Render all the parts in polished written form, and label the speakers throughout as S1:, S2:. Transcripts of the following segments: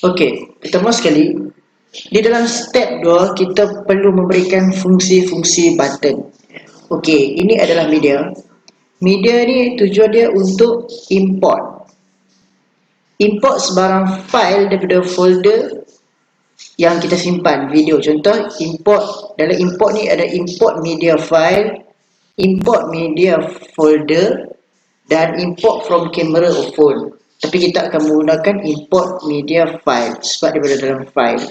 S1: Okey, pertama sekali, di dalam step 2 kita perlu memberikan fungsi-fungsi button. Okey, ini adalah media. Media ni tujuan dia untuk import. Import sebarang file daripada folder yang kita simpan video. Contoh import, dalam import ni ada import media file, import media folder dan import from camera or phone. Tapi kita akan menggunakan import media file sebab daripada dalam file.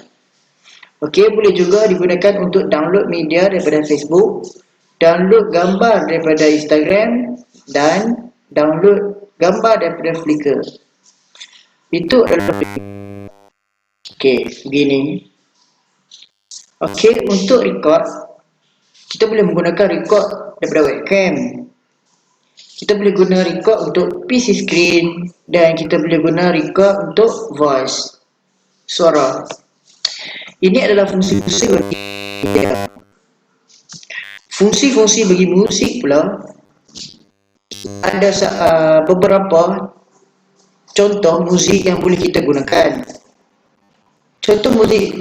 S1: Okey, boleh juga digunakan untuk download media daripada Facebook, download gambar daripada Instagram dan download gambar daripada Flickr. Itu adalah okey, begini. Okey, untuk record kita boleh menggunakan record daripada webcam. Kita boleh guna record untuk PC screen dan kita boleh guna record untuk voice, suara. Ini adalah fungsi-fungsi bagi fungsi-fungsi bagi musik pula. Ada beberapa contoh muzik yang boleh kita gunakan. Contoh muzik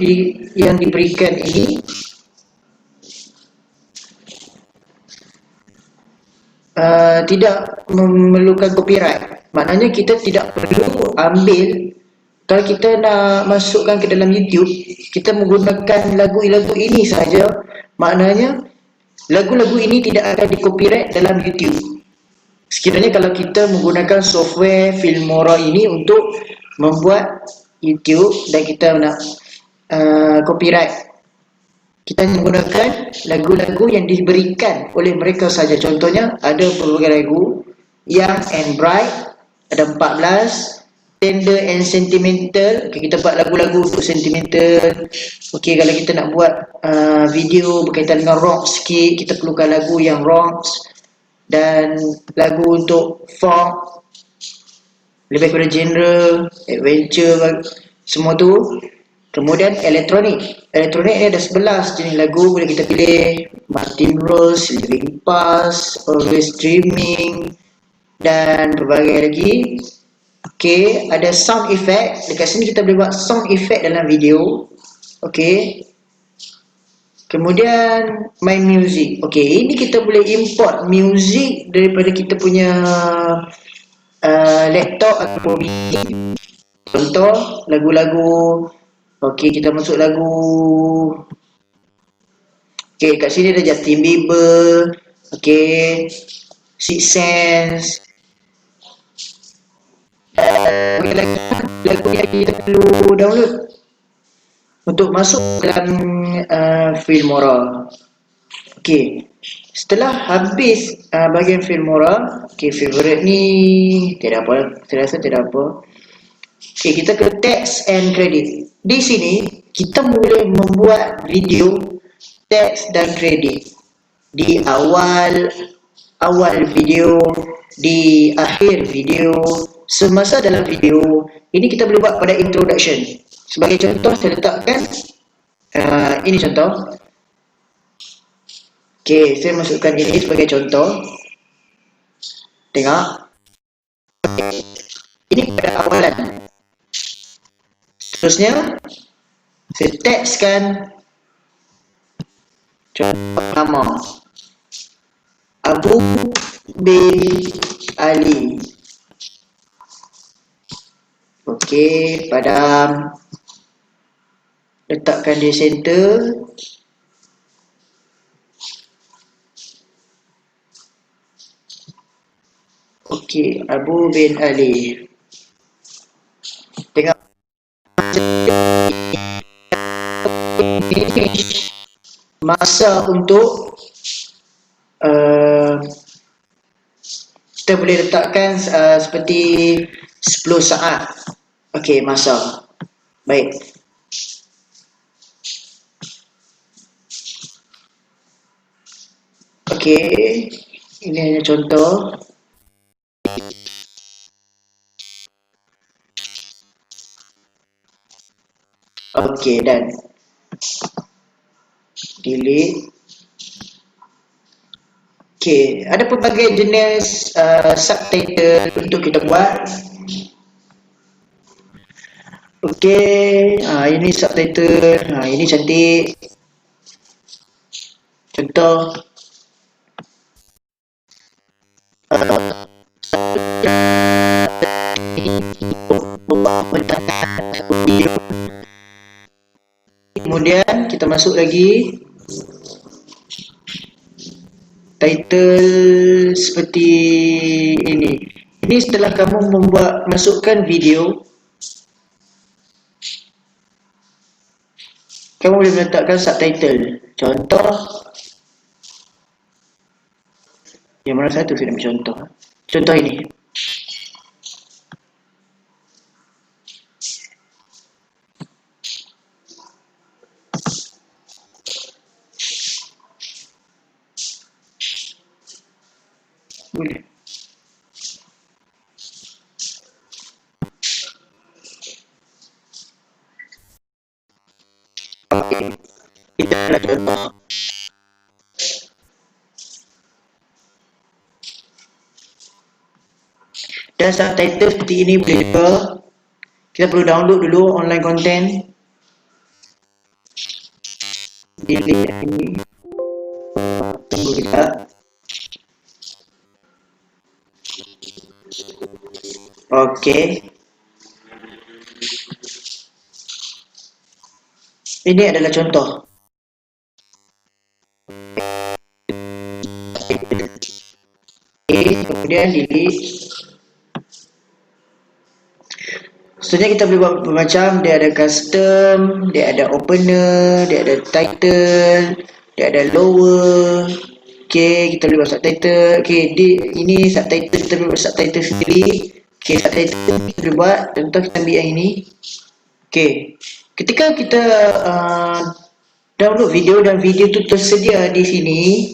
S1: yang diberikan ini tidak memerlukan copyright. Maknanya kita tidak perlu ambil, kalau kita nak masukkan ke dalam YouTube, kita menggunakan lagu-lagu ini saja, maknanya lagu-lagu ini tidak akan di-copyright dalam YouTube. Sekiranya kalau kita menggunakan software Filmora ini untuk membuat YouTube dan kita nak copyright, kita menggunakan lagu-lagu yang diberikan oleh mereka saja. Contohnya ada pelbagai lagu Young and Bright, ada 14, Tender and Sentimental. Okay, kita buat lagu-lagu untuk sentimental. Okey, kalau kita nak buat video berkaitan dengan rock sikit, kita perlukan lagu yang rocks, dan lagu untuk folk, lebih kepada genre adventure, semua tu. Kemudian elektronik. Elektronik ni ada 11 jenis lagu boleh kita pilih. Martin Rose, Living Past, Always Dreaming dan berbagai lagi. Okey, ada sound effect. Dekat sini kita boleh buat sound effect dalam video. Okey. Kemudian My Music. Okey, ini kita boleh import music daripada kita punya laptop atau PC. Contoh lagu-lagu. Okey, kita masuk lagu. Okey, kat sini ada Justin Bieber. Okey, Six Sense. Lagu yang kita perlu download untuk masuk dalam Filmora. Okey, setelah habis bahagian Filmora, okey, favorite ni tidak apa, saya rasa tidak apa. Okey, kita ke text and credit. Di sini kita boleh membuat video, teks dan kredit. Di awal video, di akhir video, semasa dalam video. Ini kita boleh buat pada introduction. Sebagai contoh saya letakkan ini contoh. Okey, saya masukkan ini sebagai contoh. Tengok. Ini pada awalan. Seterusnya saya tekskan contoh nama Abu bin Ali. Okey, padam. Letakkan di center. Okey, Abu bin Ali. Tengok. Masa untuk kita boleh letakkan seperti 10 saat. Okey, masa. Baik. Okey, ini hanya contoh. Okey, dan delete. Okey, ada pelbagai jenis subtitle untuk kita buat. Okey, ini subtitle. Ini cantik. Contoh. Kemudian kita masuk lagi title seperti ini. Ini setelah kamu masukkan video, kamu boleh meletakkan subtitle. Contoh, yang mana satu saya nak contoh? Contoh ini. Boleh. Okey. Kita nak contoh. Dan subtitle seperti ini boleh juga. Kita perlu download dulu online content. Delete ini. Tunggu kita. Okey. Ini adalah contoh. Kemudian delete. Seterusnya kita boleh buat macam, dia ada custom, dia ada opener, dia ada title, dia ada lower. Okey, kita boleh buat subtitle. Okey, ini subtitle, kita boleh buat subtitle sendiri. Okey, subtitle kita boleh buat. Contoh kita ambil yang ini. Okey, ketika kita download video dan video tu tersedia di sini,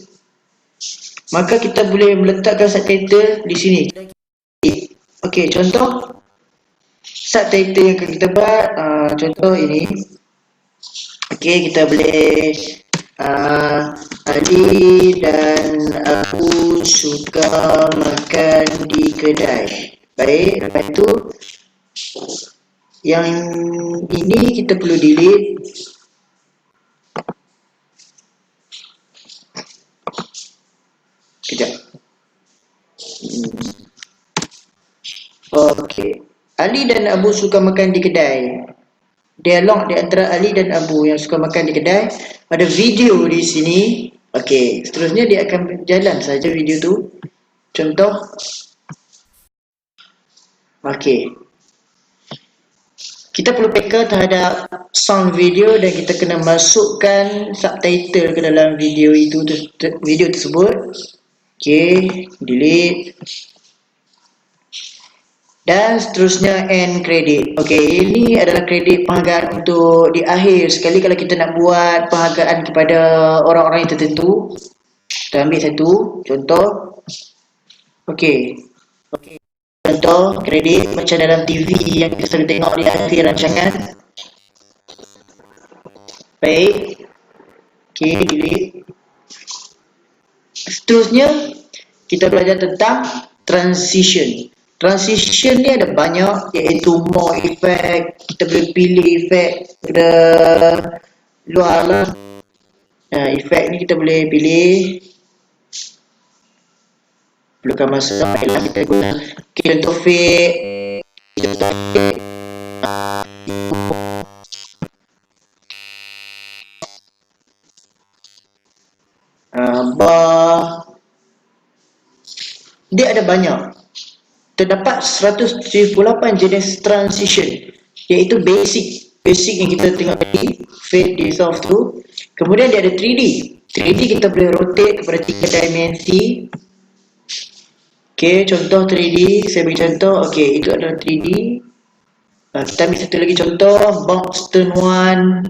S1: maka kita boleh meletakkan subtitle di sini. Okey, contoh subtitle yang akan kita buat, contoh ini. Okey, kita boleh Ali dan aku suka makan di kedai. Baik, lepas tu yang ini kita perlu delete. Kejap. Okey, Ali dan Abu suka makan di kedai. Dialog di antara Ali dan Abu yang suka makan di kedai. Ada video di sini. Okey, seterusnya dia akan berjalan saja video tu. Contoh. Okey. Kita perlu peka terhadap sound video dan kita kena masukkan subtitle ke dalam video itu, video tersebut. Okey, delete. Dan seterusnya end credit. Okey, ini adalah kredit penghargaan untuk di akhir sekali kalau kita nak buat penghargaan kepada orang-orang yang tertentu. Kita ambil satu contoh. Okey. Contoh kredit macam dalam TV yang kita selalu tengok di akhir rancangan. Baik. Okey, delete. Seterusnya kita belajar tentang transition. Transition ni ada banyak, iaitu more effect. Kita boleh pilih effect pada luar lah. Effect ni kita boleh pilih. Perlukan masa baiklah kita guna. Okay, contoh fade. Bar. Dia ada banyak. Terdapat 178 jenis transition, iaitu basic yang kita tengok tadi, fade, dissolve tu. Kemudian dia ada 3D. 3D kita boleh rotate kepada 3 dimensi. Okey, contoh 3D, saya beri contoh. Okey, itu adalah 3D. Kita ambil satu lagi contoh, box turn 1.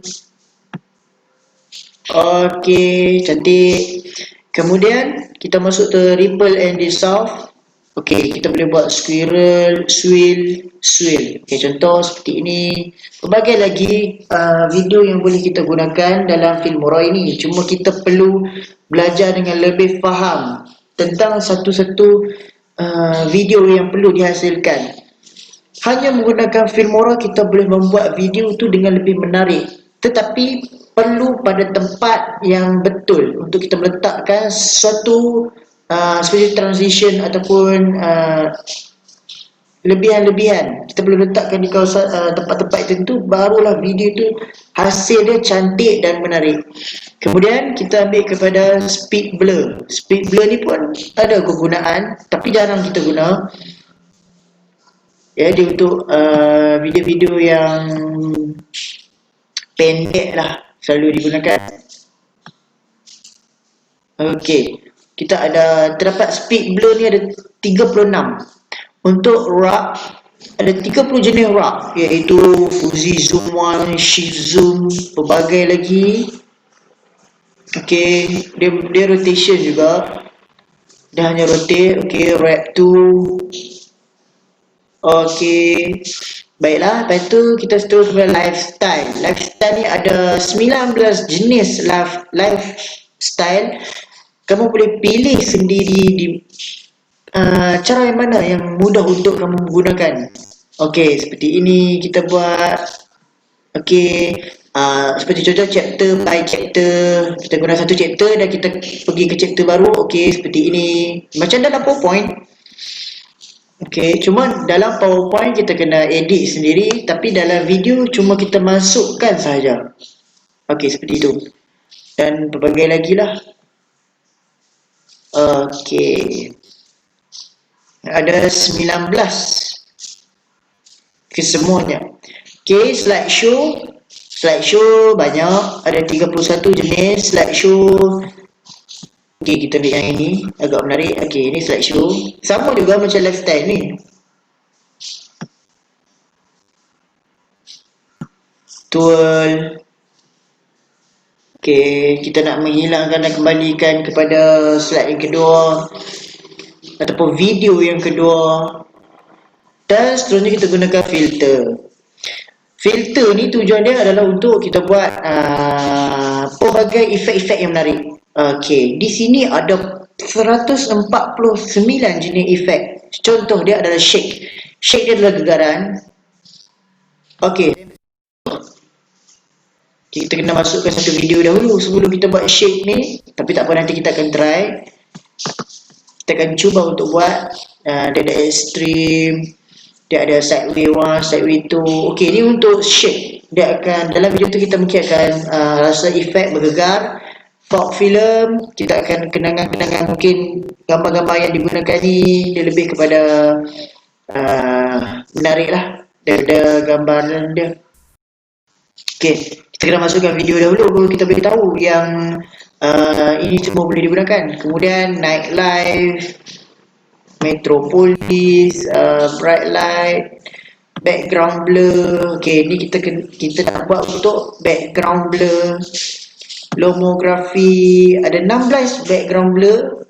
S1: Okey, cantik. Kemudian kita masuk ke ripple and dissolve. Okey, kita boleh buat squirrel, swirl. Okey, contoh seperti ini. Pelbagai lagi video yang boleh kita gunakan dalam Filmora ini. Cuma kita perlu belajar dengan lebih faham tentang satu-satu video yang perlu dihasilkan. hanya menggunakan Filmora kita boleh membuat video tu dengan lebih menarik, tetapi perlu pada tempat yang betul untuk kita meletakkan suatu seperti transition ataupun lebihan-lebihan. Kita perlu letakkan di kawasan tempat-tempat tertentu, barulah video tu hasil dia cantik dan menarik. Kemudian kita ambil kepada speed blur. Speed blur ni pun ada kegunaan tapi jarang kita guna. Ya, dia untuk video-video yang pendek lah selalu digunakan. Okey, kita ada terdapat speed blur ni ada 36. Untuk RAW ada 30 jenis RAW, iaitu Fuji Zoom 1, Shift Zoom, pelbagai lagi. Okey, dia rotation juga. Dia hanya rotate. Okey, Wrap 2. Okey. Baiklah, lepas tu kita terus ke lifestyle. Lifestyle ni ada 19 jenis lifestyle. Kamu boleh pilih sendiri di cara yang mana yang mudah untuk kamu menggunakan. Okey, seperti ini kita buat. Okey, seperti contoh chapter by chapter. Kita guna satu chapter dan kita pergi ke chapter baru. Okey, seperti ini. Macam dalam PowerPoint. Okey, cuma dalam PowerPoint kita kena edit sendiri, tapi dalam video cuma kita masukkan sahaja. Okey, seperti itu. Dan pelbagai lagi lah. Okey. Ada 19 kesemuanya. Okey, slideshow banyak, ada 31 jenis slideshow. Okey, kita ambil yang ini, agak menarik. Okey, ini slideshow. Sama juga macam lifestyle ni. Tool. Okey, kita nak menghilangkan dan kembalikan kepada slide yang kedua ataupun video yang kedua. Dan seterusnya kita gunakan filter. Filter ni tujuan dia adalah untuk kita buat pelbagai efek-efek yang menarik. Okey, di sini ada 149 jenis efek. Contoh dia adalah shake. Shake dia adalah gegaran. Okey. Kita kena masukkan satu video dahulu sebelum kita buat shake ni. Tapi tak apa, nanti kita akan try. Kita akan cuba untuk buat. Dia ada extreme. Dia ada sideway 1, sideway 2. Okey, ni untuk shake. Dia akan, dalam video tu kita mungkin akan rasa efek bergegar. Fog film, kita akan kenangan-kenangan, mungkin gambar-gambar yang digunakan ni dia lebih kepada menarik lah daripada gambar dia. Okey, kita kena masukkan video dahulu baru kita boleh tahu yang ini semua boleh digunakan. Kemudian night life, metropolis, bright light, background blur. Okey, ni kita nak buat untuk background blur. Lomografi, ada 16 background blur.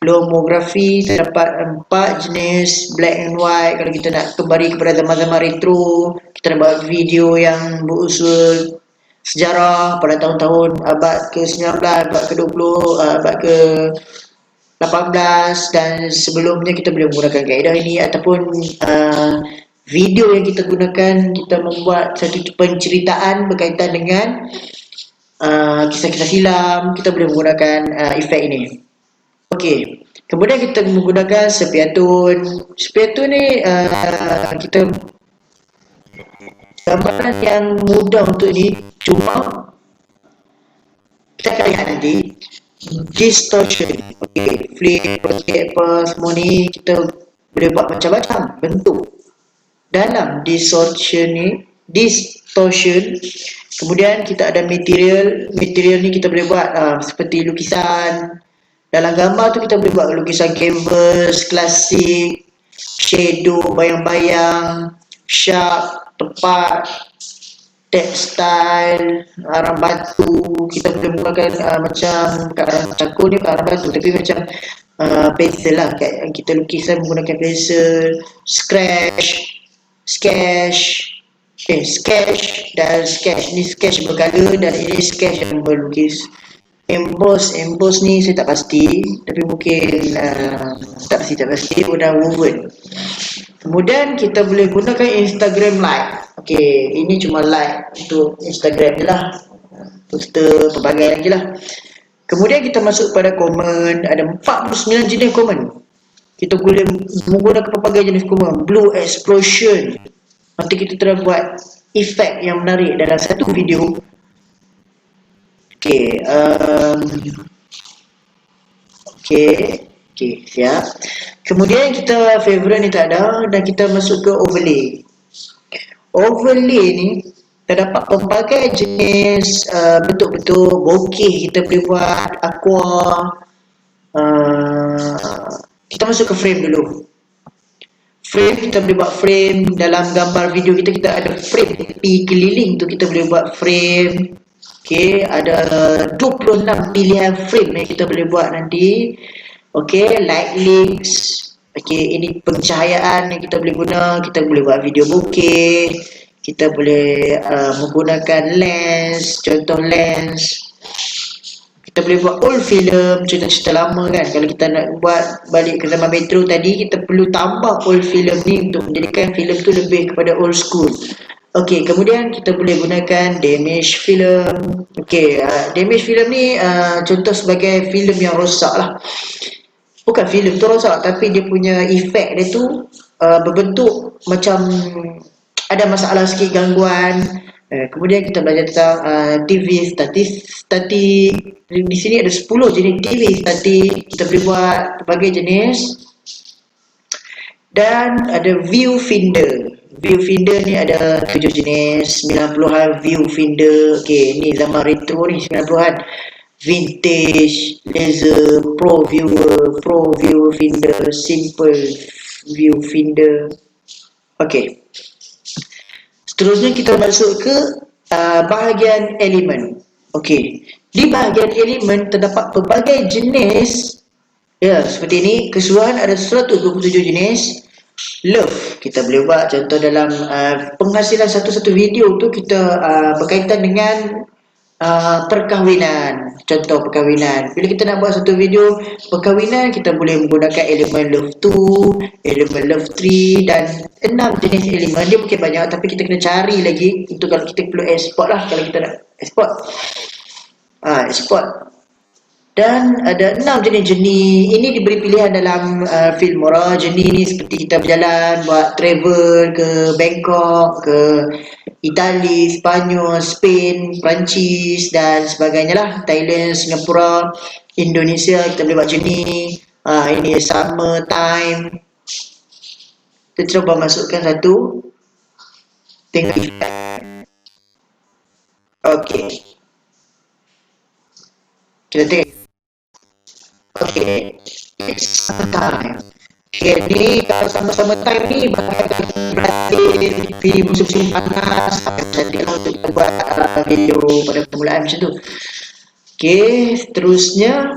S1: Lomografi terdapat 4 jenis, black and white. Kalau kita nak kembali kepada zaman-zaman retro, kita nak buat video yang berusul sejarah pada tahun-tahun abad ke-19, abad ke-20, abad ke-18 dan sebelumnya, kita boleh menggunakan kaedah ini. Ataupun video yang kita gunakan, kita membuat satu penceritaan berkaitan dengan kisah-kisah silam, kita boleh menggunakan efek ini. Okey, kemudian kita menggunakan sepia tone. Sepia tone ni kita gambaran yang mudah untuk ni, cuma kita akan lihat nanti distortion. Okey, flip, rotate apa semua ni kita boleh buat macam-macam bentuk dalam distortion ni. Kemudian kita ada material ni kita boleh buat seperti lukisan. Dalam gambar tu kita boleh buat lukisan canvas, klasik, shadow, bayang-bayang, sharp, tepat, textile, arang batu. Kita boleh menggunakan macam cakul ni arang batu, tapi macam pensel lah, kita lukisan menggunakan pensel, sketch dan sketch. Ni sketch bergala dan ini sketch yang berlukis. Emboss ni saya tak pasti, tapi mungkin tak pasti udah woven. Kemudian kita boleh gunakan Instagram Live. Okey, ini cuma live untuk Instagram je lah. Kita pelbagai lagi lah. Kemudian kita masuk pada komen. Ada 49 jenis komen. Kita boleh menggunakan pelbagai jenis komen. Blue explosion. Nanti kita terus buat efek yang menarik dalam satu video. Okey, okey, siap. Kemudian kita favorite ni tak ada dan kita masuk ke overlay. Overlay ni terdapat pelbagai jenis bentuk-bentuk bokeh kita boleh buat, aqua. Kita masuk ke frame dulu. Frame kita boleh buat frame dalam gambar video kita ada frame tepi keliling tu kita boleh buat frame. Okey, ada 26 pilihan frame yang kita boleh buat nanti. Okey, light links. Okey, ini pencahayaan yang kita boleh guna. Kita boleh buat video bokeh. Kita boleh menggunakan lens, contoh lens. Kita boleh buat old film, cerita-cerita lama kan. Kalau kita nak buat balik ke zaman Metro tadi, kita perlu tambah old film ni untuk menjadikan filem tu lebih kepada old school. Okey, kemudian kita boleh gunakan damage film. Okey, damage film ni contoh sebagai filem yang rosak lah. Bukan filem tu rosak, tapi dia punya efek dia tu berbentuk macam ada masalah sikit, gangguan. Kemudian kita belajar tentang TV statik. Di sini ada 10 jenis TV statik. Kita boleh buat berbagai jenis. Dan ada viewfinder. Viewfinder ni ada 7 jenis, 90-an viewfinder. Okey, ni zaman retro ni 90-an. Vintage, laser, pro viewer, pro viewfinder, simple viewfinder. Okey. Seterusnya kita masuk ke bahagian elemen. Okey. Di bahagian elemen terdapat pelbagai jenis. Ya, seperti ini. Keseluruhan ada 127 jenis. Love kita boleh buat contoh dalam penghasilan satu-satu video tu kita berkaitan dengan perkahwinan. Contoh perkahwinan. Bila kita nak buat satu video perkahwinan, kita boleh menggunakan elemen love 2, elemen love 3 dan 6 jenis elemen. Dia mungkin banyak tapi kita kena cari lagi. Itu kalau kita perlu export lah, kalau kita nak export. Export. Dan ada 6 jenis jenis. Ini diberi pilihan dalam Filmora. Jenis ni seperti kita berjalan, buat travel ke Bangkok, ke Itali, Spanyol, Spain, Perancis dan sebagainya lah. Thailand, Singapura, Indonesia kita boleh buat jenis. Ini summer time. Kita cuba masukkan satu. Tengok efek. Okey. Kita tengok. Okey, summer time. Okay, ni kalau sama-sama time ni berarti di musim-musim panas. Cantik lah untuk kita buat video pada permulaan macam tu. Okey, seterusnya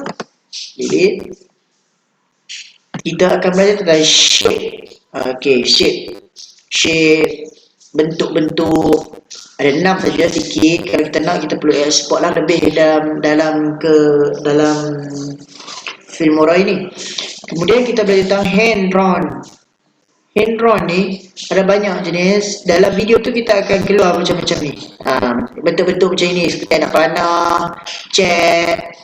S1: kita akan belajar tentang shape. Okey, shape bentuk-bentuk. Ada 6 saja sikit. Kalau kita nak kita perlu export lah lebih dalam Filmora ini. Kemudian kita belajar tentang hand drawn. Hand drawn ni ada banyak jenis. Dalam video tu kita akan keluar macam-macam ni. Bentuk-bentuk macam ini seperti anak panah, chat,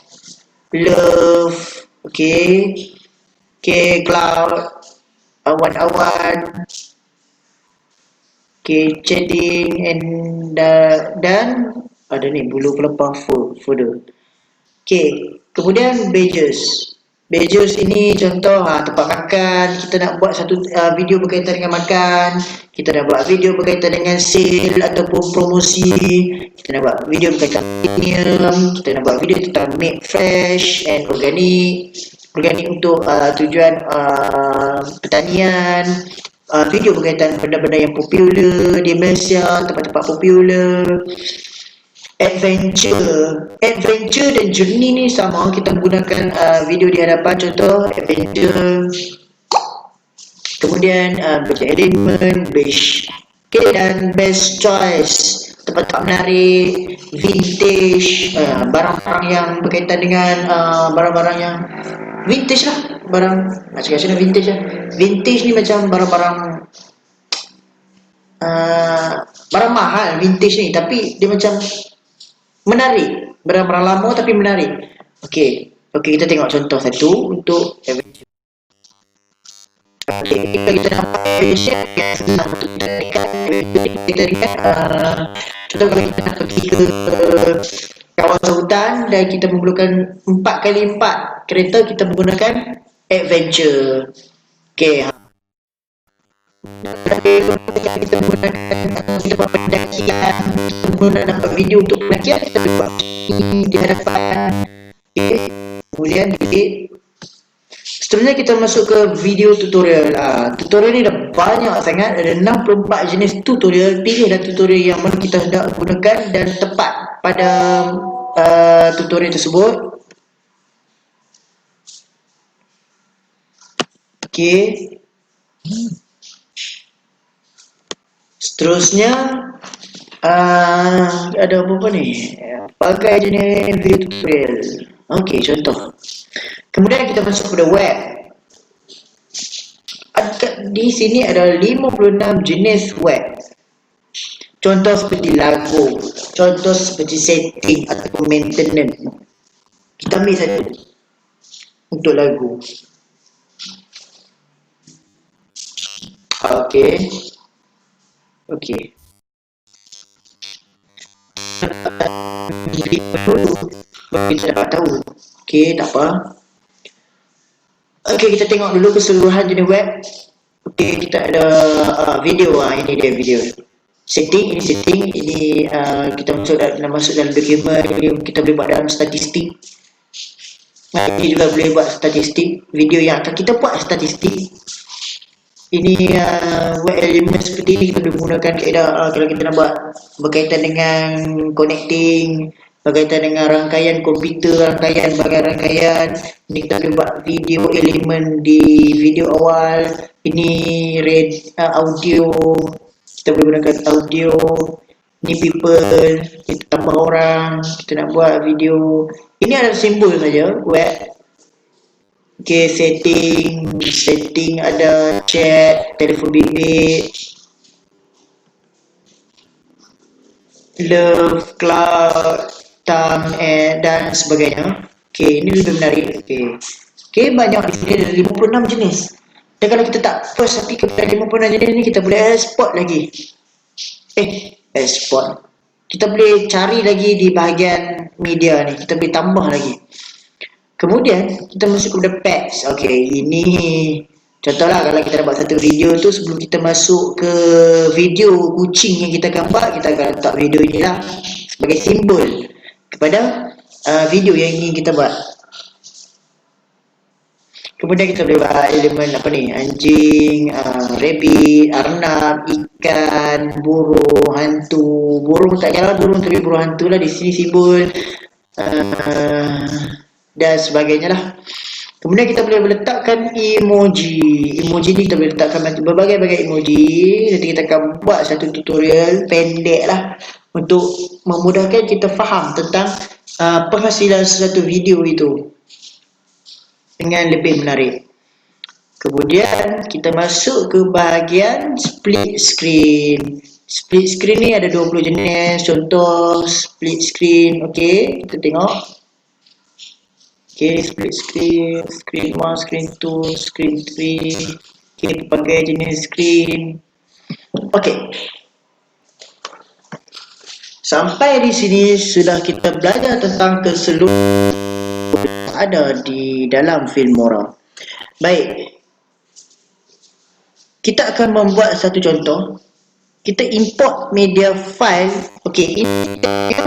S1: love, okey, cloud, awan-awan, chatting dan ada ni bulu pelepah folder. Okey, kemudian badges. Badges ini contoh tempat makan. Kita nak buat satu video berkaitan dengan makan. Kita nak buat video berkaitan dengan sale ataupun promosi. Kita nak buat video berkaitan premium. Kita nak buat video tentang made fresh and organic. Organik untuk tujuan pertanian. Video berkaitan benda-benda yang popular di Malaysia, tempat-tempat popular. Adventure dan journey ni sama. Kita gunakan video di hadapan, contoh adventure. Kemudian budget element, base. Okay, dan best choice, tempat-tempat menarik, vintage, barang-barang yang berkaitan dengan barang-barang yang vintage lah. Barang, nak cakap macam vintage lah. Vintage ni macam barang-barang barang mahal vintage ni, tapi dia macam menarik, barang-barang lama tapi menarik. Okey, kita tengok contoh satu untuk adventure. Okay, kita nampak adventure yang senang untuk kita lihat. Kita lihat contoh kalau kita nak pergi ke kawasan hutan dan kita memerlukan 4x4 kereta, kita menggunakan adventure. Okey, kita buat pendakian, kita dapat video untuk pendakian, kita buat di hadapan. Okay. Kemudian seterusnya kita masuk ke video tutorial. Tutorial ni dah banyak sangat, ada 64 jenis tutorial. Pilihlah tutorial yang mana kita hendak gunakan dan tepat pada tutorial tersebut. Okay. Seterusnya ada apa ni? Pakai jenis video tutorial. Okey, contoh. Kemudian kita masuk pada web. Di sini ada 56 jenis web. Contoh seperti lagu, contoh seperti setting atau maintenance. Kita ambil satu untuk lagu. Okey. Kita dapat tahu. Okey, tak apa. Okey, kita tengok dulu keseluruhan jenis web. Okey, kita ada video. Ini dia video. Setting, ini kita masuk dalam dokumen. Ini kita boleh buat dalam statistik. Ini juga boleh buat statistik. Video yang akan kita buat statistik. Ini web element seperti ini kita boleh menggunakan kaedah kalau kita nak buat berkaitan dengan connecting, berkaitan dengan rangkaian komputer, rangkaian bahagian rangkaian. Ini kita boleh buat video elemen di video awal. Ini audio, kita boleh gunakan audio. Ini people, kita tambah orang, kita nak buat video. Ini ada simbol saja web. Okay, setting ada chat, telefon bimbit, love, cloud, time, dan sebagainya. Okay, ini lebih menarik. Okay, banyak di sini ada 56 jenis. Dan kalau kita tak puas hati kepada 56 jenis ni, kita boleh export lagi. Export. Kita boleh cari lagi di bahagian media ni, kita boleh tambah lagi. Kemudian kita masuk kepada packs. Okey, ini contohlah kalau kita nak buat satu video tu, sebelum kita masuk ke video kucing yang kita gambar, kita akan letak video ni lah sebagai simbol kepada video yang ingin kita buat. Kemudian kita boleh buat elemen apa ni, anjing, rabbit, arnab, ikan, burung, hantu. Burung tak kira burung, tapi burung hantu lah di sini simbol. Dan sebagainya lah. Kemudian kita boleh letakkan emoji. Emoji ni kita boleh letakkan berbagai-bagai emoji. Nanti kita akan buat satu tutorial pendek lah untuk memudahkan kita faham tentang penghasilan sesuatu video itu dengan lebih menarik. Kemudian kita masuk ke bahagian split screen. Split screen ni ada 20 jenis. Contoh split screen. Okey, kita tengok. Okay, split screen, screen 1, screen 2, screen 3. Okay, pelbagai jenis screen. Okay. Sampai di sini sudah kita belajar tentang keseluruhan yang ada di dalam Filmora. Baik. Kita akan membuat satu contoh. Kita import media file. Okay, ini ketiga.